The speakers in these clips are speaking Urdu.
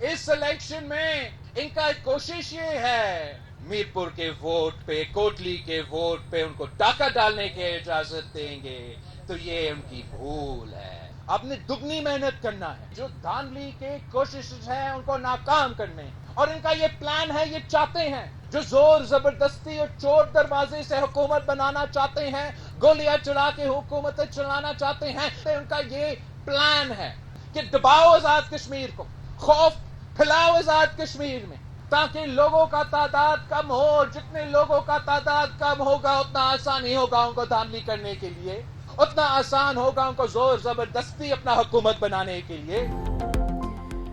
اس الیکشن میں ان کا کوشش یہ ہے میرپور کے ووٹ پہ، کوٹلی کے ووٹ پہ ان کو ڈاکہ ڈالنے کی اجازت دیں گے، تو یہ ان کی بھول ہے۔ آپ نے دگنی محنت کرنا ہے، جو دھاندلی کے کوششیں ہیں ان کو ناکام کرنے، اور ان کا یہ پلان ہے، یہ چاہتے ہیں جو زور زبردستی اور چور دروازے سے حکومت بنانا چاہتے ہیں، گولیاں چلا کے حکومتیں چلانا چاہتے ہیں، ان کا یہ پلان ہے کہ دباؤ آزاد کشمیر کو، خوف پھیلاؤ آزاد کشمیر میں، تاکہ لوگوں کا تعداد کم ہو، اور جتنے لوگوں کا تعداد کم ہوگا اتنا آسانی ہوگا ان کو دھاندلی کرنے کے لیے، اتنا آسان ہوگا ان کو زور زبردستی اپنا حکومت بنانے کے لیے۔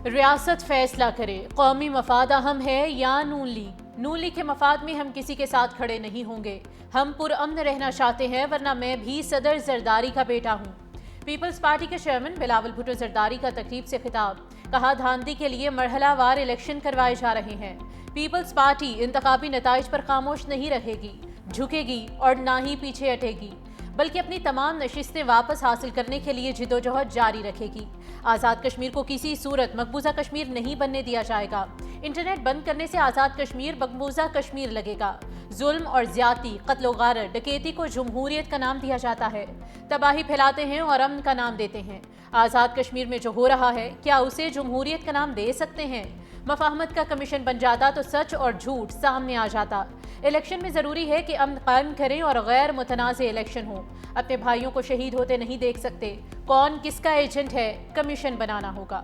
ریاست فیصلہ کرے قومی مفاد اہم ہے یا نون لیگ؟ نون لیگ کے مفاد میں ہم کسی کے ساتھ کھڑے نہیں ہوں گے، ہم پرامن رہنا چاہتے ہیں، ورنہ میں بھی صدر زرداری کا بیٹا ہوں۔ پیپلز پارٹی کے چیئرمین بلاول بھٹو زرداری کا تقریب سے خطاب، کہا دھاندلی کے لیے مرحلہ وار الیکشن کروائے جا رہے ہیں، پیپلز پارٹی انتخابی نتائج پر خاموش نہیں رہے گی، جھکے گی اور نہ ہی پیچھے ہٹے گی، بلکہ اپنی تمام نشستیں واپس حاصل کرنے کے لیے جدوجہد جاری رکھے گی۔ آزاد کشمیر کو کسی صورت مقبوضہ کشمیر نہیں بننے دیا جائے گا۔ انٹرنیٹ بند کرنے سے آزاد کشمیر مقبوضہ کشمیر لگے گا۔ ظلم اور زیادتی، قتل و غارت، ڈکیتی کو جمہوریت کا نام دیا جاتا ہے، تباہی پھیلاتے ہیں اور امن کا نام دیتے ہیں۔ آزاد کشمیر میں جو ہو رہا ہے، کیا اسے جمہوریت کا نام دے سکتے ہیں؟ مفاہمت کا کمیشن بن جاتا تو سچ اور جھوٹ سامنے آ جاتا۔ الیکشن میں ضروری ہے کہ امن قائم کریں اور غیر متنازع الیکشن ہو۔ اپنے بھائیوں کو شہید ہوتے نہیں دیکھ سکتے، کون کس کا ایجنٹ ہے، کمیشن بنانا ہوگا۔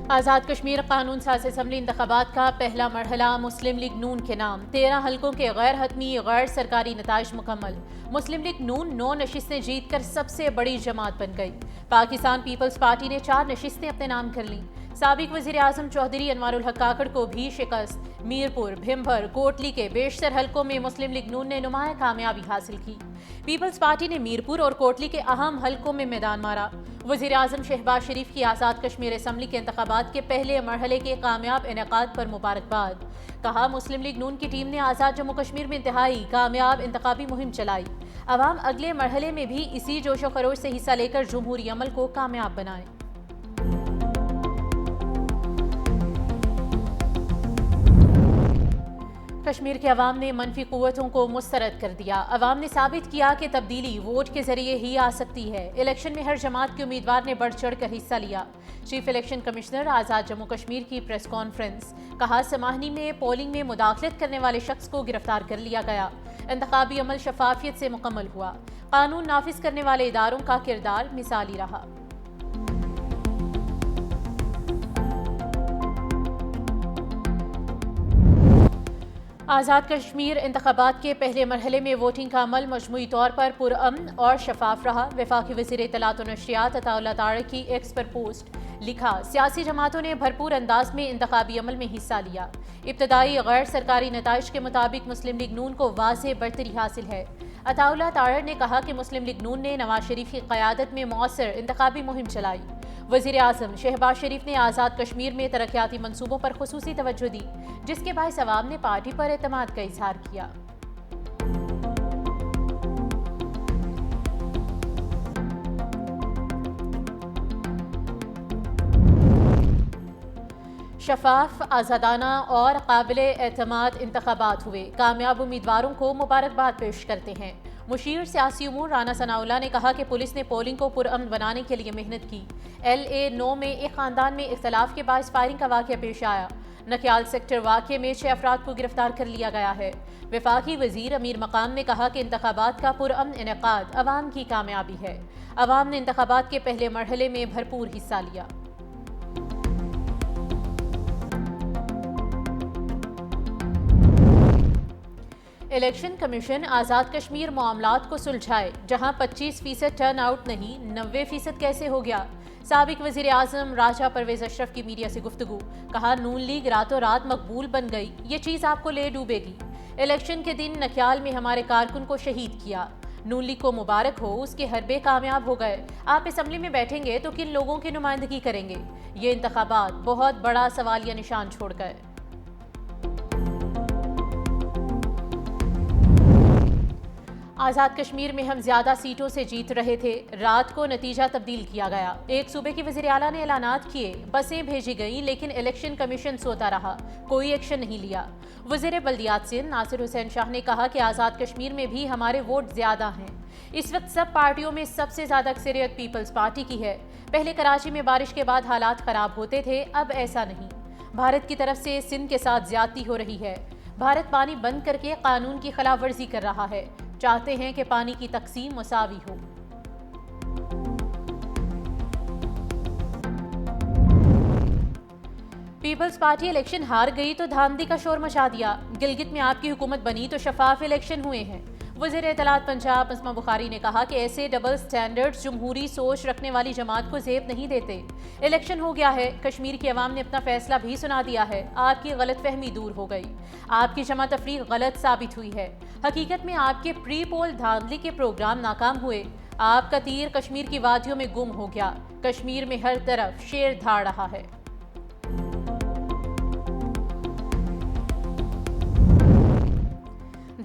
آزاد کشمیر قانون ساز اسمبلی انتخابات کا پہلا مرحلہ مسلم لیگ نون کے نام، 13 حلقوں کے غیر حتمی غیر سرکاری نتائج مکمل۔ مسلم لیگ نون 9 نشستیں جیت کر سب سے بڑی جماعت بن گئی۔ پاکستان پیپلز پارٹی نے 4 نشستیں اپنے نام کر لیں۔ سابق وزیر اعظم چودھری انوار الحق کاکڑ کو بھی شکست۔ میرپور، بھمبھر، کوٹلی کے بیشتر حلقوں میں مسلم لیگ نون نے نمایاں کامیابی حاصل کی۔ پیپلز پارٹی نے میرپور اور کوٹلی کے اہم حلقوں میں میدان مارا۔ وزیر اعظم شہباز شریف کی آزاد کشمیر اسمبلی کے انتخابات کے پہلے مرحلے کے کامیاب انعقاد پر مبارکباد۔ کہا مسلم لیگ نون کی ٹیم نے آزاد جموں کشمیر میں انتہائی کامیاب انتخابی مہم چلائی۔ عوام اگلے مرحلے میں بھی اسی جوش و خروش سے حصہ لے کر جمہوری عمل کو کامیاب بنائیں۔ کشمیر کے عوام نے منفی قوتوں کو مسترد کر دیا۔ عوام نے ثابت کیا کہ تبدیلی ووٹ کے ذریعے ہی آ سکتی ہے۔ الیکشن میں ہر جماعت کے امیدوار نے بڑھ چڑھ کر حصہ لیا۔ چیف الیکشن کمشنر آزاد جموں کشمیر کی پریس کانفرنس، کہا سماہنی میں پولنگ میں مداخلت کرنے والے شخص کو گرفتار کر لیا گیا۔ انتخابی عمل شفافیت سے مکمل ہوا۔ قانون نافذ کرنے والے اداروں کا کردار مثالی رہا۔ آزاد کشمیر انتخابات کے پہلے مرحلے میں ووٹنگ کا عمل مجموعی طور پر پرامن اور شفاف رہا۔ وفاقی وزیر اطلاعات و نشریات عطا اللہ طاہر کی ایکس پر پوسٹ، لکھا سیاسی جماعتوں نے بھرپور انداز میں انتخابی عمل میں حصہ لیا۔ ابتدائی غیر سرکاری نتائج کے مطابق مسلم لیگ نون کو واضح برتری حاصل ہے۔ عطا اللہ طاہر نے کہا کہ مسلم لیگ نون نے نواز شریف کی قیادت میں مؤثر انتخابی مہم چلائی۔ وزیر اعظم شہباز شریف نے آزاد کشمیر میں ترقیاتی منصوبوں پر خصوصی توجہ دی، جس کے باعث عوام نے پارٹی پر اعتماد کا اظہار کیا۔ شفاف، آزادانہ اور قابل اعتماد انتخابات ہوئے، کامیاب امیدواروں کو مبارکباد پیش کرتے ہیں۔ مشیر سیاسی امور رانا ثناء اللہ نے کہا کہ پولیس نے پولنگ کو پرامن بنانے کے لیے محنت کی۔ LA9 میں ایک خاندان میں اختلاف کے باعث فائرنگ کا واقعہ پیش آیا۔ نکیال سیکٹر واقعے میں 6 افراد کو گرفتار کر لیا گیا ہے۔ وفاقی وزیر امیر مقام نے کہا کہ انتخابات کا پرامن انعقاد عوام کی کامیابی ہے۔ عوام نے انتخابات کے پہلے مرحلے میں بھرپور حصہ لیا۔ الیکشن کمیشن آزاد کشمیر معاملات کو سلجھائے، جہاں 25% ٹرن آؤٹ نہیں 90% کیسے ہو گیا؟ سابق وزیر اعظم راجہ پرویز اشرف کی میڈیا سے گفتگو، کہا نون لیگ راتوں رات مقبول بن گئی، یہ چیز آپ کو لے ڈوبے گی۔ الیکشن کے دن نکیال میں ہمارے کارکن کو شہید کیا، نون لیگ کو مبارک ہو، اس کے حربے کامیاب ہو گئے۔ آپ اسمبلی میں بیٹھیں گے تو کن لوگوں کی نمائندگی کریں گے؟ یہ انتخابات بہت بڑا سوالیہ نشان چھوڑ گئے۔ آزاد کشمیر میں ہم زیادہ سیٹوں سے جیت رہے تھے، رات کو نتیجہ تبدیل کیا گیا۔ ایک صوبے کی وزیر اعلیٰ نے اعلانات کیے، بسیں بھیجی گئیں لیکن الیکشن کمیشن سوتا رہا، کوئی ایکشن نہیں لیا۔ وزیر بلدیات سندھ ناصر حسین شاہ نے کہا کہ آزاد کشمیر میں بھی ہمارے ووٹ زیادہ ہیں۔ اس وقت سب پارٹیوں میں سب سے زیادہ اکثریت پیپلز پارٹی کی ہے۔ پہلے کراچی میں بارش کے بعد حالات خراب ہوتے تھے، اب ایسا نہیں۔ بھارت کی طرف سے سندھ کے ساتھ زیادتی ہو رہی ہے۔ بھارت پانی بند کر کے قانون کی خلاف ورزی کر رہا ہے، چاہتے ہیں کہ پانی کی تقسیم مساوی ہو۔ پیپلز پارٹی الیکشن ہار گئی تو دھاندلی کا شور مچا دیا۔ گلگت میں آپ کی حکومت بنی تو شفاف الیکشن ہوئے ہیں۔ وزیر اطلاعات پنجاب اسما بخاری نے کہا کہ ایسے ڈبل سٹینڈرڈز جمہوری سوچ رکھنے والی جماعت کو زیب نہیں دیتے۔ الیکشن ہو گیا ہے، کشمیر کی عوام نے اپنا فیصلہ بھی سنا دیا ہے، آپ کی غلط فہمی دور ہو گئی، آپ کی جمع تفریق غلط ثابت ہوئی ہے۔ حقیقت میں آپ کے پری پول دھاندلی کے پروگرام ناکام ہوئے، آپ کا تیر کشمیر کی وادیوں میں گم ہو گیا، کشمیر میں ہر طرف شیر دھاڑ رہا ہے۔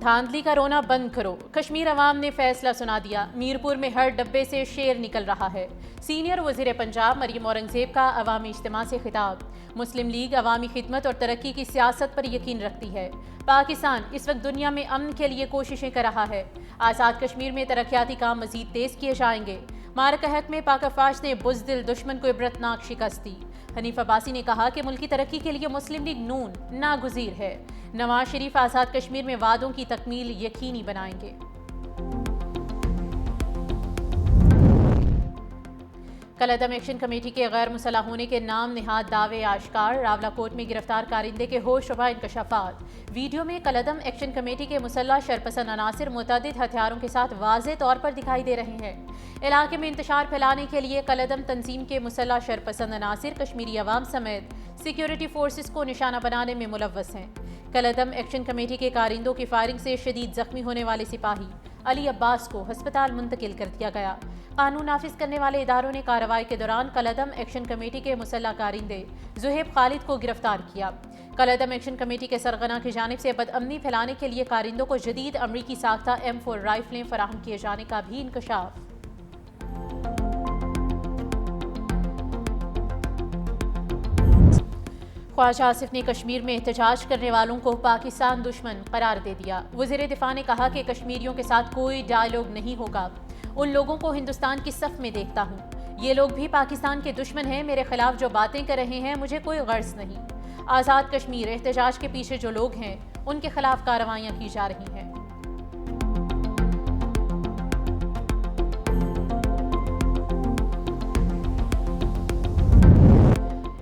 دھاندلی کا رونا بند کرو، کشمیر عوام نے فیصلہ سنا دیا، میرپور میں ہر ڈبے سے شیر نکل رہا ہے۔ سینئر وزیر پنجاب مریم اورنگزیب کا عوامی اجتماع سے خطاب۔ مسلم لیگ عوامی خدمت اور ترقی کی سیاست پر یقین رکھتی ہے۔ پاکستان اس وقت دنیا میں امن کے لیے کوششیں کر رہا ہے۔ آزاد کشمیر میں ترقیاتی کام مزید تیز کیے جائیں گے۔ معرکہ حق میں پاک افواج نے بزدل دشمن کو عبرتناک شکست دی۔ حنیف عباسی نے کہا کہ ملکی ترقی کے لیے مسلم لیگ نون ناگزیر ہے۔ نواز شریف آزاد کشمیر میں وعدوں کی تکمیل یقینی بنائیں گے۔ کالعدم ایکشن کمیٹی کے غیر مسلح ہونے کے نام نہاد دعوے آشکار، راولاکوٹ میں گرفتار کارندے کے ہوش شبہ انکشافات۔ ویڈیو میں کالعدم ایکشن کمیٹی کے مسلح شرپسند عناصر متعدد ہتھیاروں کے ساتھ واضح طور پر دکھائی دے رہے ہیں۔ علاقے میں انتشار پھیلانے کے لیے کالعدم تنظیم کے مسلح شرپسند عناصر کشمیری عوام سمیت سیکیورٹی فورسز کو نشانہ بنانے میں ملوث ہیں۔ کالعدم ایکشن کمیٹی کے کارندوں کی فائرنگ سے شدید زخمی ہونے والے سپاہی علی عباس کو ہسپتال منتقل کر دیا گیا۔ قانون نافذ کرنے والے اداروں نے کارروائی کے دوران کالعدم ایکشن کمیٹی کے مسلح کارندے زہیب خالد کو گرفتار کیا۔ کالعدم ایکشن کمیٹی کے سرغنہ کی جانب سے بدامنی پھیلانے کے لیے کارندوں کو جدید امریکی ساختہ M4 رائفلیں فراہم کیے جانے کا بھی انکشاف۔ خواجہ آصف نے کشمیر میں احتجاج کرنے والوں کو پاکستان دشمن قرار دے دیا۔ وزیر دفاع نے کہا کہ کشمیریوں کے ساتھ کوئی ڈائیلاگ نہیں ہوگا، ان لوگوں کو ہندوستان کی صف میں دیکھتا ہوں، یہ لوگ بھی پاکستان کے دشمن ہیں، میرے خلاف جو باتیں کر رہے ہیں مجھے کوئی غرض نہیں۔ آزاد کشمیر احتجاج کے پیچھے جو لوگ ہیں ان کے خلاف کارروائیاں کی جا رہی ہیں۔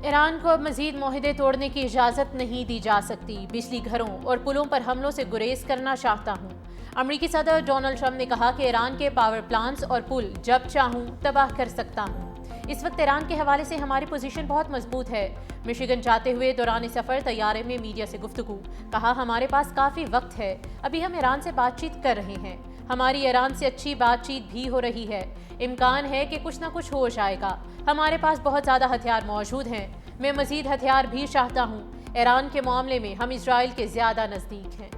ایران کو اب مزید معاہدے توڑنے کی اجازت نہیں دی جا سکتی، بجلی گھروں اور پلوں پر حملوں سے گریز کرنا چاہتا ہوں۔ امریکی صدر ڈونلڈ ٹرمپ نے کہا کہ ایران کے پاور پلانٹس اور پل جب چاہوں تباہ کر سکتا ہوں۔ اس وقت ایران کے حوالے سے ہماری پوزیشن بہت مضبوط ہے۔ مشیگن جاتے ہوئے دوران سفر طیارے میں میڈیا سے گفتگو، کہا ہمارے پاس کافی وقت ہے، ابھی ہم ایران سے بات چیت کر رہے ہیں، ہماری ایران سے اچھی بات چیت بھی ہو رہی ہے، امکان ہے کہ کچھ نہ کچھ ہو جائے گا، ہمارے پاس بہت زیادہ ہتھیار موجود ہیں، میں مزید ہتھیار بھی چاہتا ہوں۔ ایران کے معاملے میں ہم اسرائیل کے زیادہ نزدیک ہیں۔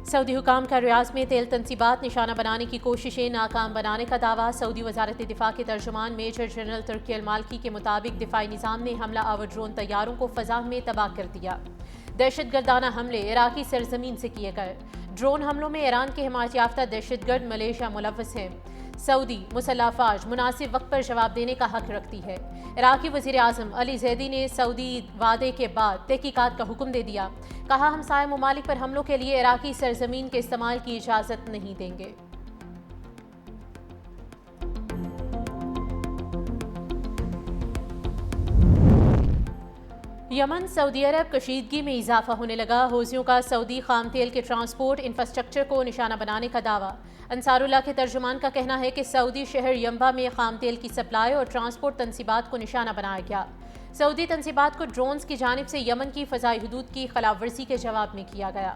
سعودی حکام کا ریاض میں تیل تنصیبات نشانہ بنانے کی کوششیں ناکام بنانے کا دعویٰ۔ سعودی وزارت دفاع کے ترجمان میجر جنرل ترکی المالکی کے مطابق دفاعی نظام نے حملہ آور ڈرون طیاروں کو فضا میں تباہ کر دیا۔ دہشت گردانہ حملے عراقی سرزمین سے کیے گئے۔ ڈرون حملوں میں ایران کے حمایت یافتہ دہشت گرد ملیشیا ملوث ہیں۔ سعودی مسلح افواج مناسب وقت پر جواب دینے کا حق رکھتی ہے۔ عراقی وزیر اعظم علی زیدی نے سعودی وعدے کے بعد تحقیقات کا حکم دے دیا، کہا ہمسائے ممالک پر حملوں کے لیے عراقی سرزمین کے استعمال کی اجازت نہیں دیں گے۔ یمن سعودی عرب کشیدگی میں اضافہ ہونے لگا۔ حوثیوں کا سعودی خام تیل کے ٹرانسپورٹ انفراسٹرکچر کو نشانہ بنانے کا دعویٰ۔ انصار اللہ کے ترجمان کا کہنا ہے کہ سعودی شہر ینبع میں خام تیل کی سپلائی اور ٹرانسپورٹ تنصیبات کو نشانہ بنایا گیا۔ سعودی تنصیبات کو ڈرونز کی جانب سے یمن کی فضائی حدود کی خلاف ورزی کے جواب میں کیا گیا۔